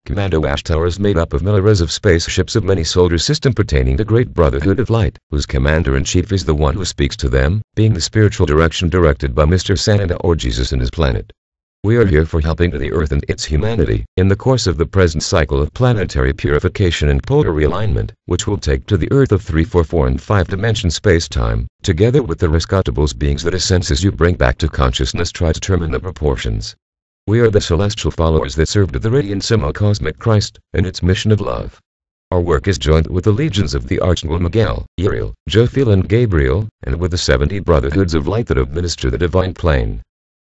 Commando Ashtar is made up of millions of spaceships of many solar systems pertaining to Great Brotherhood of Light, whose commander-in-chief is the one who speaks to them, being the spiritual direction directed by Mr. Sananda or Jesus and his planet. We are here for helping the Earth and its humanity, in the course of the present cycle of planetary purification and polar realignment, which will take to the Earth of 3, 4, 4 and 5-dimension space-time, together with the rescatables beings that essences you bring back to consciousness try to determine the proportions. We are the celestial followers that serve to the radiant semi-cosmic Christ, and its mission of love. Our work is joined with the legions of the Archangel Miguel, Uriel, Jophiel and Gabriel, and with the 70 brotherhoods of light that administer the divine plane.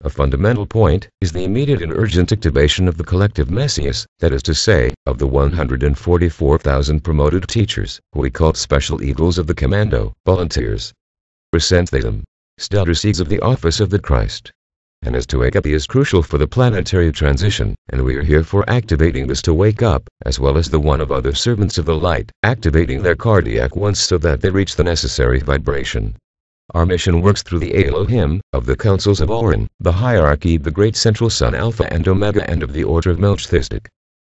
A fundamental point is the immediate and urgent activation of the collective messias, that is to say, of the 144,000 promoted teachers, who we call special eagles of the commando, volunteers. Presentacion. Stellar seeds of the office of the Christ. And as to wake up is crucial for the planetary transition, and we are here for activating this to wake up, as well as the one of other servants of the light, activating their cardiac ones so that they reach the necessary vibration. Our mission works through the Elohim, of the councils of Orion, the hierarchy of the great central sun Alpha and Omega and of the order of Melchizedek.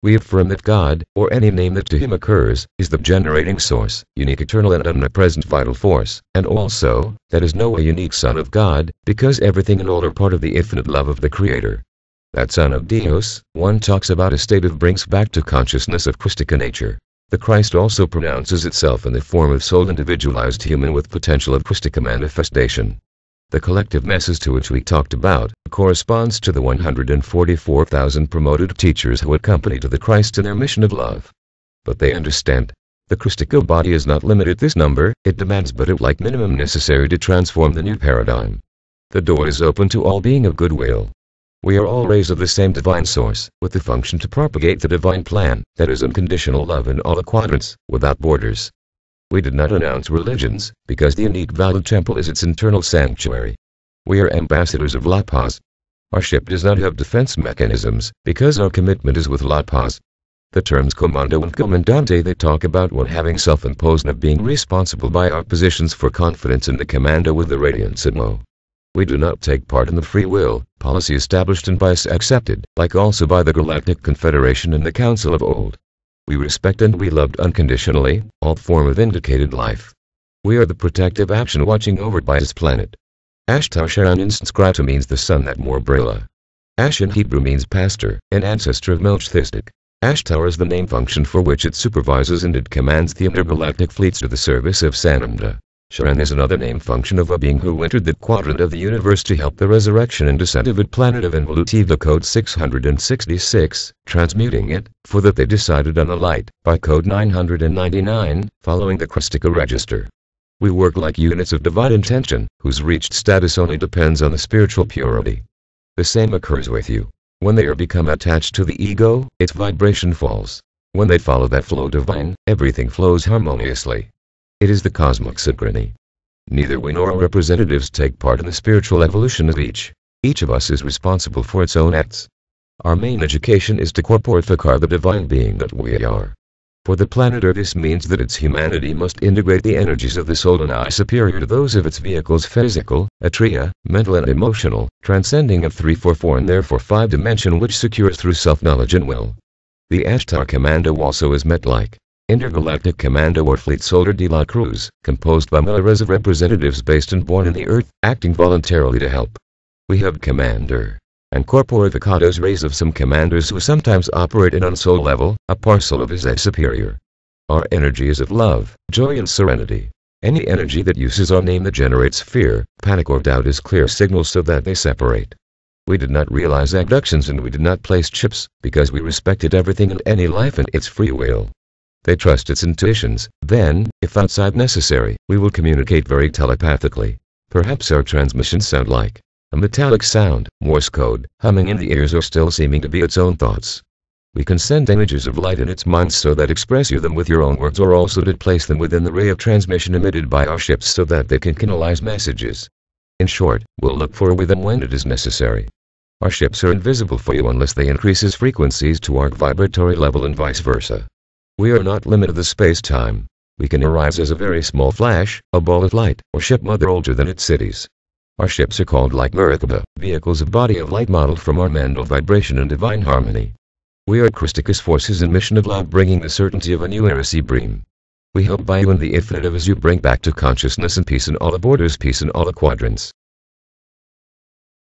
We affirm that God, or any name that to him occurs, is the generating source, unique eternal and omnipresent vital force, and also, that is no unique son of God, because everything and all are part of the infinite love of the Creator. That son of Dios, one talks about a state of brings back to consciousness of Christica nature. The Christ also pronounces itself in the form of soul individualized human with potential of Christica manifestation. The collective message to which we talked about corresponds to the 144,000 promoted teachers who accompany to the Christ in their mission of love. But they understand. The Christica body is not limited to this number, it demands but a like minimum necessary to transform the new paradigm. The door is open to all being of goodwill. We are all rays of the same divine source, with the function to propagate the divine plan, that is unconditional love in all the quadrants, without borders. We did not announce religions, because the unique valid temple is its internal sanctuary. We are ambassadors of La Paz. Our ship does not have defense mechanisms, because our commitment is with La Paz. The terms comando and comandante they talk about what having self-imposed of being responsible by our positions for confidence in the commando with the radiance at Mo. We do not take part in the free will policy established and by us accepted, like also by the Galactic Confederation and the Council of Old. We respect and we loved unconditionally all form of indicated life. We are the protective action watching over by his planet. Ashtar Sharon in Sanskrit means the sun that more Brahma. Ash in Hebrew means pastor, an ancestor of Melchizedek. Ashtar is the name function for which it supervises and it commands the intergalactic fleets to the service of Sananda. Sharon is another name function of a being who entered the quadrant of the universe to help the resurrection and descent of a planet of Involutiva code 666, transmuting it, for that they decided on the light, by code 999, following the Christica register. We work like units of divine intention, whose reached status only depends on the spiritual purity. The same occurs with you. When they are become attached to the ego, its vibration falls. When they follow that flow divine, everything flows harmoniously. It is the cosmic synchrony. Neither we nor our representatives take part in the spiritual evolution of each. Each of us is responsible for its own acts. Our main education is to corporificar the divine being that we are. For the planet Earth this means that its humanity must integrate the energies of the soul and eye superior to those of its vehicles physical, atria, mental and emotional, transcending of 3, 4, 4 and therefore 5 dimension which secures through self-knowledge and will. The Ashtar Commando also is met like Intergalactic Commando or Fleet Solar de la Cruz, composed by millions of representatives based and born in the Earth, acting voluntarily to help. We have Commander and Corporificados rays of some commanders who sometimes operate in on soul level, a parcel of his edge superior. Our energy is of love, joy and serenity. Any energy that uses our name that generates fear, panic or doubt is clear signal so that they separate. We did not realize abductions and we did not place chips, because we respected everything and any life and its free will. They trust its intuitions, then, if outside necessary, we will communicate very telepathically. Perhaps our transmissions sound like a metallic sound, Morse code, humming in the ears or still seeming to be its own thoughts. We can send images of light in its mind so that express you them with your own words or also to place them within the ray of transmission emitted by our ships so that they can canalize messages. In short, we'll look for with them when it is necessary. Our ships are invisible for you unless they increases frequencies to our vibratory level and vice versa. We are not limited to space-time. We can arise as a very small flash, a ball of light, or ship mother older than its cities. Our ships are called like Merkaba, vehicles of body of light modeled from our mental vibration and divine harmony. We are Christicus forces in mission of love, bringing the certainty of a new era. Bream. We hope by you and the infinitive as you bring back to consciousness and peace in all the borders, peace in all the quadrants.